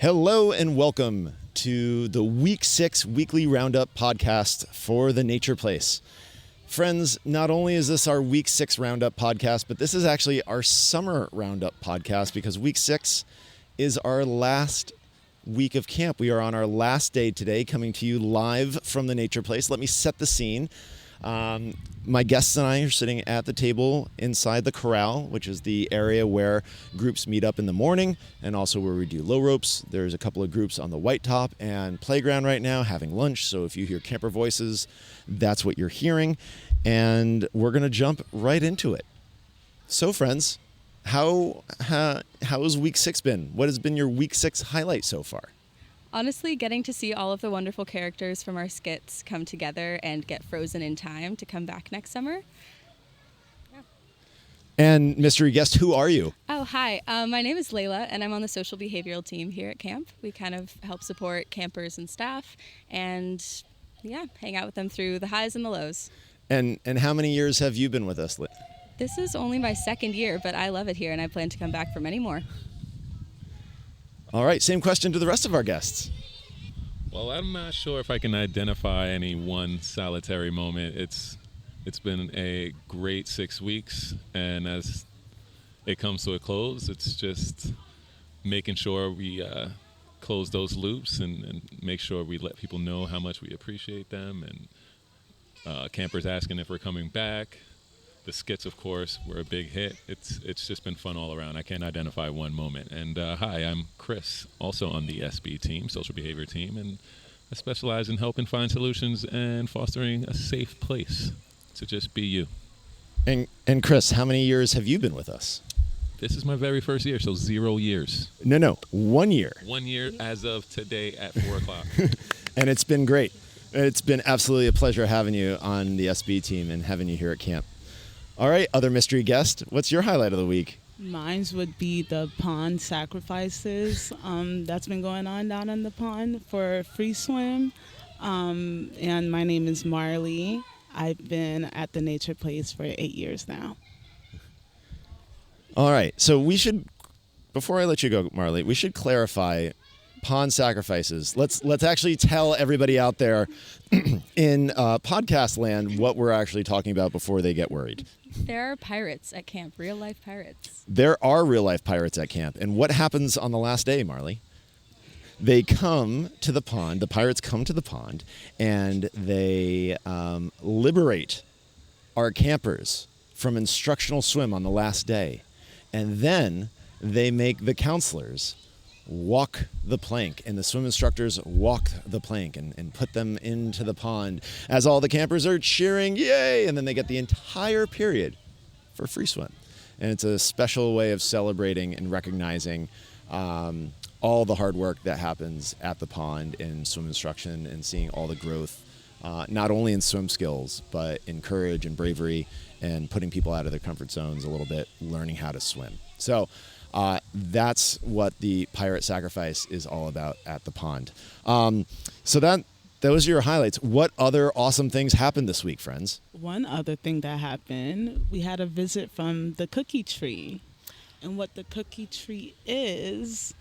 Hello and welcome to the Week 6 Weekly Roundup Podcast for the Nature Place. Friends, not only is this our Week 6 Roundup Podcast, but this is actually our Summer Roundup Podcast because Week 6 is our last week of camp. We are on our last day today, coming to you live from the Nature Place. Let me set the scene. My guests and I are sitting at the table inside the Corral, which is the area where groups meet up in the morning and also where we do low ropes. There's a couple of groups on the white top and playground right now having lunch. So if you hear camper voices, that's what you're hearing. And we're going to jump right into it. So friends, how has Week 6 been? What has been your Week 6 highlight so far? Honestly, getting to see all of the wonderful characters from our skits come together and get frozen in time to come back next summer. Yeah. And mystery guest, who are you? Oh, hi. My name is Leila, and I'm on the social behavioral team here at camp. We kind of help support campers and staff and, hang out with them through the highs and the lows. And how many years have you been with us? This is only my second year, but I love it here, and I plan to come back for many more. All right, same question to the rest of our guests. Well, I'm not sure if I can identify any one solitary moment. It's been a great 6 weeks, and as it comes to a close, it's just making sure we close those loops and make sure we let people know how much we appreciate them, and campers asking if we're coming back. The skits, of course, were a big hit. It's just been fun all around. I can't identify one moment. And hi, I'm Chris, also on the SB team, social behavior team, and I specialize in helping find solutions and fostering a safe place to just be you. And Chris, how many years have you been with us? This is my very first year, so 0 years. No, 1 year. 1 year as of today at 4 o'clock. And it's been great. It's been absolutely a pleasure having you on the SB team and having you here at camp. All right, other mystery guest, what's your highlight of the week? Mine would be the pond sacrifices that's been going on down in the pond for free swim. And my name is Marley. I've been at the Nature Place for 8 years now. All right, so we should, before I let you go, Marley, we should clarify pond sacrifices. Let's actually tell everybody out there in podcast land what we're actually talking about before they get worried. There are pirates at camp, real-life pirates. There are real-life pirates at camp. And what happens on the last day, Marley? They come to the pond, the pirates come to the pond, and they liberate our campers from instructional swim on the last day. And then they make the counselors walk the plank, and the swim instructors walk the plank and put them into the pond as all the campers are cheering, yay! And then they get the entire period for free swim. And it's a special way of celebrating and recognizing all the hard work that happens at the pond in swim instruction and seeing all the growth, not only in swim skills, but in courage and bravery and putting people out of their comfort zones a little bit, learning how to swim. So that's what the pirate sacrifice is all about at the pond. So those are your highlights. What other awesome things happened this week, friends? One other thing that happened, we had a visit from the cookie tree. And what the cookie tree is,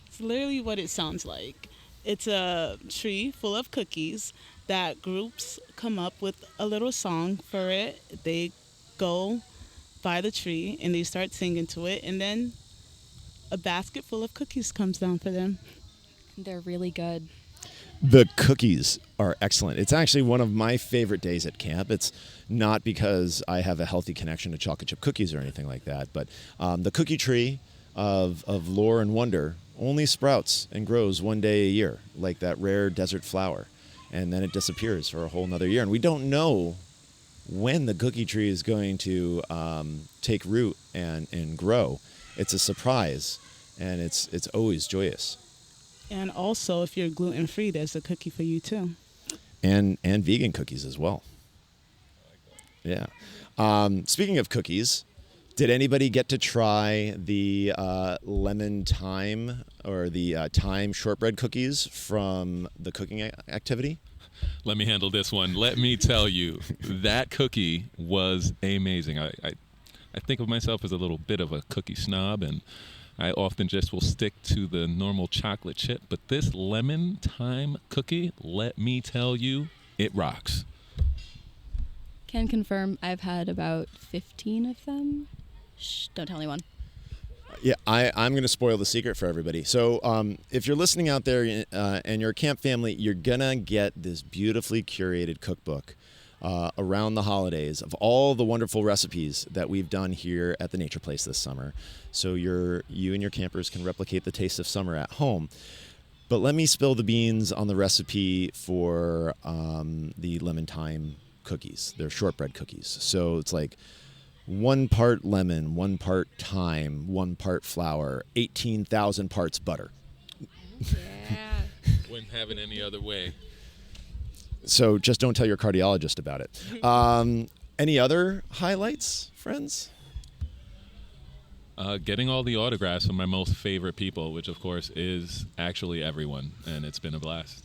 it's literally what it sounds like. It's a tree full of cookies that groups come up with a little song for it. They go by the tree and they start singing to it, and then a basket full of cookies comes down for them. They're really good. The cookies are excellent. It's actually one of my favorite days at camp. It's not because I have a healthy connection to chocolate chip cookies or anything like that, but the cookie tree of lore and wonder only sprouts and grows 1 day a year, like that rare desert flower, and then it disappears for a whole nother year. And we don't know when the cookie tree is going to take root and grow. It's a surprise, and it's always joyous. And also, if you're gluten-free, there's a cookie for you, too. And vegan cookies as well. Yeah. Speaking of cookies, did anybody get to try the lemon thyme or the thyme shortbread cookies from the cooking activity? Let me handle this one. Let me tell you, that cookie was amazing. I think of myself as a little bit of a cookie snob, and I often just will stick to the normal chocolate chip, but this lemon thyme cookie, let me tell you, it rocks. Can confirm I've had about 15 of them. Shh, don't tell anyone. Yeah, I'm going to spoil the secret for everybody. So if you're listening out there and you're a camp family, you're going to get this beautifully curated cookbook around the holidays of all the wonderful recipes that we've done here at the Nature Place this summer. So you and your campers can replicate the taste of summer at home. But let me spill the beans on the recipe for the lemon thyme cookies. They're shortbread cookies. So it's like 1 part lemon, 1 part thyme, 1 part flour, 18,000 parts butter. Yeah. Wouldn't have it any other way. So just don't tell your cardiologist about it. Any other highlights, friends? Getting all the autographs from my most favorite people, which of course is actually everyone, and it's been a blast.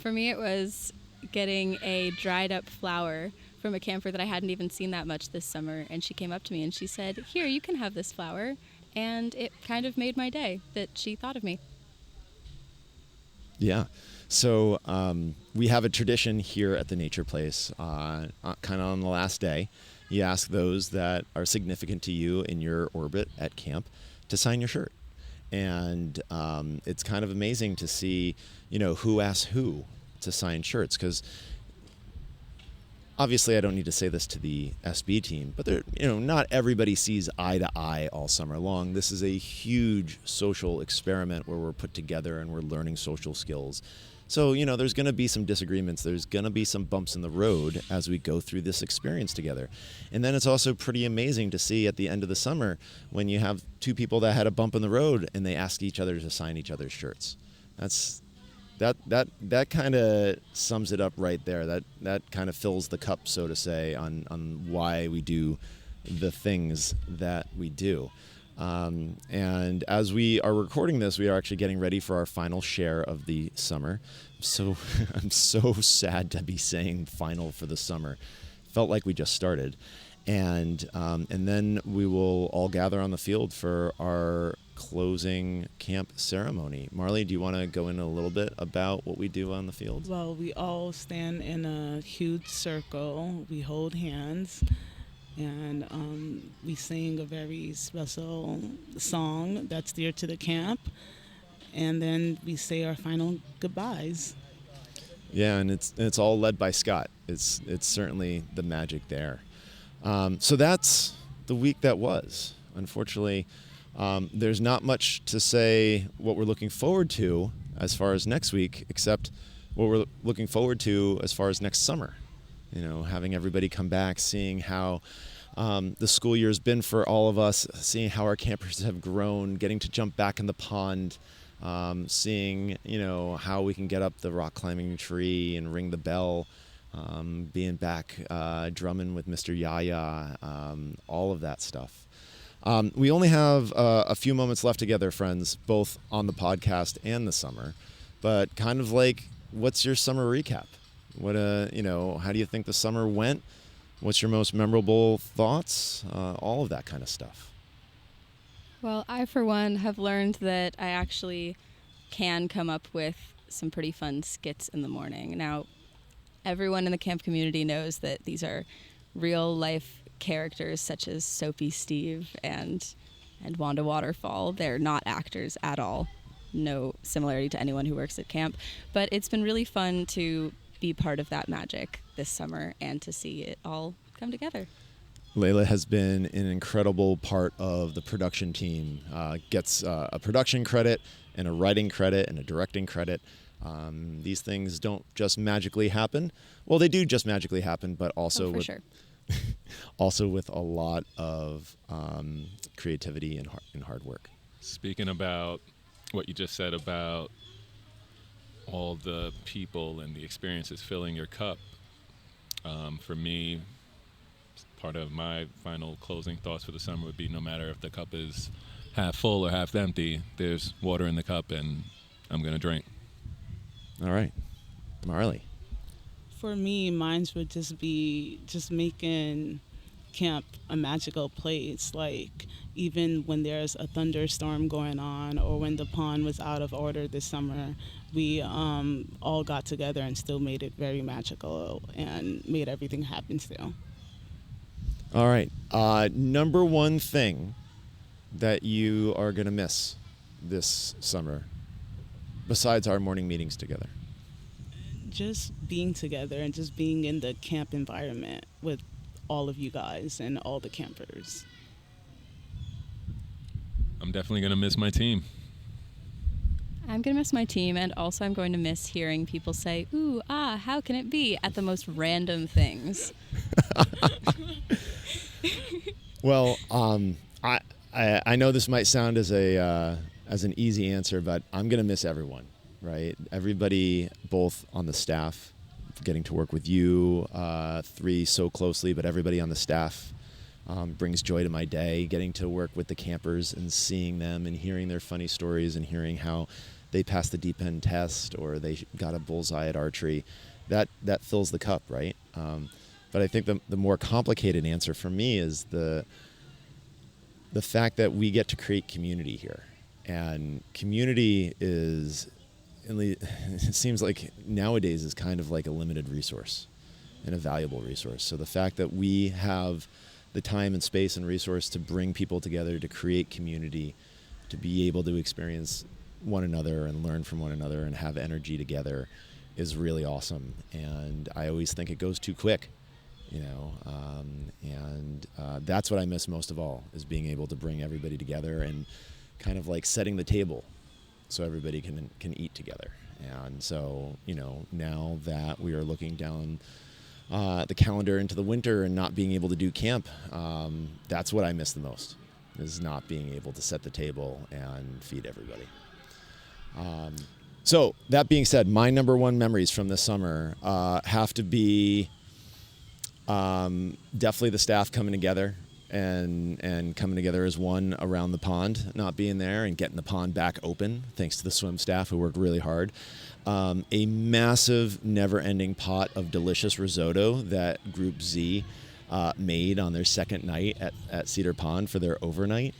For me, it was getting a dried up flower from a camper that I hadn't even seen that much this summer, and she came up to me and she said, "Here, you can have this flower," and it kind of made my day that she thought of me. Yeah. So we have a tradition here at the Nature Place, kind of on the last day. You ask those that are significant to you in your orbit at camp to sign your shirt. And it's kind of amazing to see, who asks who to sign shirts, because obviously I don't need to say this to the SB team, but not everybody sees eye to eye all summer long. This is a huge social experiment where we're put together and we're learning social skills. So, there's going to be some disagreements. There's going to be some bumps in the road as we go through this experience together. And then it's also pretty amazing to see at the end of the summer when you have 2 people that had a bump in the road and they ask each other to sign each other's shirts. That kind of sums it up right there. That kind of fills the cup, so to say, on why we do the things that we do. And as we are recording this, we are actually getting ready for our final share of the summer. So I'm so sad to be saying final for the summer. Felt like we just started. And then we will all gather on the field for our closing camp ceremony. Marley, do you want to go in a little bit about what we do on the field? Well, we all stand in a huge circle. We hold hands. And we sing a very special song that's dear to the camp. And then we say our final goodbyes. Yeah, and it's all led by Scott. It's certainly the magic there. So that's the week that was. Unfortunately, there's not much to say what we're looking forward to as far as next week, except what we're looking forward to as far as next summer. Having everybody come back, seeing how the school year has been for all of us, seeing how our campers have grown, getting to jump back in the pond, seeing, how we can get up the rock climbing tree and ring the bell, being back drumming with Mr. Yaya, all of that stuff. We only have a few moments left together, friends, both on the podcast and the summer, but kind of like, what's your summer recap? What how do you think the summer went? What's your most memorable thoughts? All of that kind of stuff. Well, I, for one, have learned that I actually can come up with some pretty fun skits in the morning. Now, everyone in the camp community knows that these are real-life characters such as Soapy Steve and Wanda Waterfall. They're not actors at all. No similarity to anyone who works at camp. But it's been really fun to be part of that magic this summer and to see it all come together. Leila has been an incredible part of the production team. Gets a production credit and a writing credit and a directing credit. These things don't just magically happen. Well, they do just magically happen, but also also with a lot of creativity and hard work. Speaking about what you just said about all the people and the experiences filling your cup, for me, part of my final closing thoughts for the summer would be, no matter if the cup is half full or half empty, there's water in the cup and I'm going to drink. All right. Marley. For me, mine would just be making camp a magical place. Like, even when there's a thunderstorm going on or when the pond was out of order this summer, we all got together and still made it very magical and made everything happen still. All right. Number one thing that you are going to miss this summer, besides our morning meetings together? Just being together and just being in the camp environment with all of you guys and all the campers. I'm definitely going to miss my team. I'm going to miss my team, and also I'm going to miss hearing people say, ooh, how can it be, at the most random things. Well, I know this might sound as an easy answer, but I'm going to miss everyone, right? Everybody, both on the staff, getting to work with you three so closely, but everybody on the staff brings joy to my day. Getting to work with the campers and seeing them and hearing their funny stories and hearing how they passed the deep end test or they got a bullseye at archery, that fills the cup, right? But I think the more complicated answer for me is the fact that we get to create community here. And community is, it seems like nowadays is kind of like a limited resource and a valuable resource. So the fact that we have the time and space and resource to bring people together, to create community, to be able to experience one another and learn from one another and have energy together is really awesome. And I always think it goes too quick, you know, and that's what I miss most of all, is being able to bring everybody together and kind of like setting the table so everybody can eat together. And so, you know, now that we are looking down the calendar into the winter and not being able to do camp, that's what I miss the most, is not being able to set the table and feed everybody. So that being said, my number one memories from this summer have to be definitely the staff coming together and coming together as one around the pond, not being there and getting the pond back open, thanks to the swim staff who worked really hard. A massive, never-ending pot of delicious risotto that Group Z made on their second night at Cedar Pond for their overnight.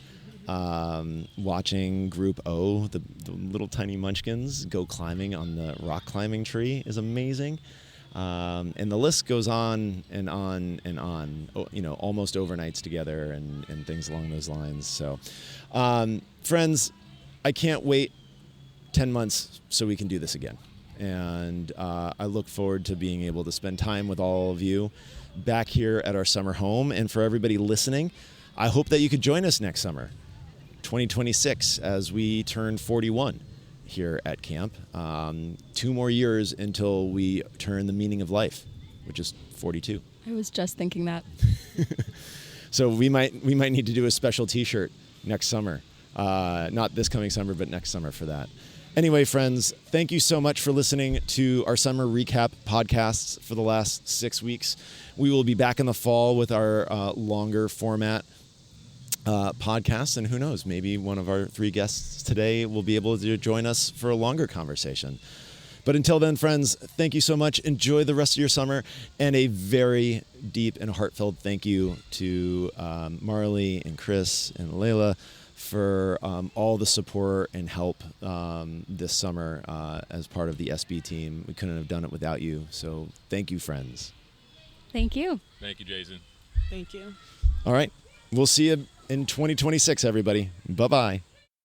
Watching Group O, the little tiny munchkins, go climbing on the rock climbing tree is amazing. And the list goes on and on and on, you know, almost overnights together and things along those lines. So, friends, I can't wait 10 months so we can do this again. And I look forward to being able to spend time with all of you back here at our summer home. And for everybody listening, I hope that you could join us next summer, 2026, as we turn 41 here at camp. 2 more years until we turn the meaning of life, which is 42. I was just thinking that. So we might need to do a special T-shirt next summer. Not this coming summer, but next summer for that. Anyway, friends, thank you so much for listening to our summer recap podcasts for the last 6 weeks. We will be back in the fall with our longer format podcast, and who knows, maybe one of our 3 guests today will be able to join us for a longer conversation. But until then, friends, thank you so much. Enjoy the rest of your summer, and a very deep and heartfelt thank you to Marley and Chris and Leila for all the support and help this summer as part of the SB team. We couldn't have done it without you, so thank you, friends. Thank you. Thank you, Jason. Thank you. All right, we'll see you in 2026, everybody. Bye-bye.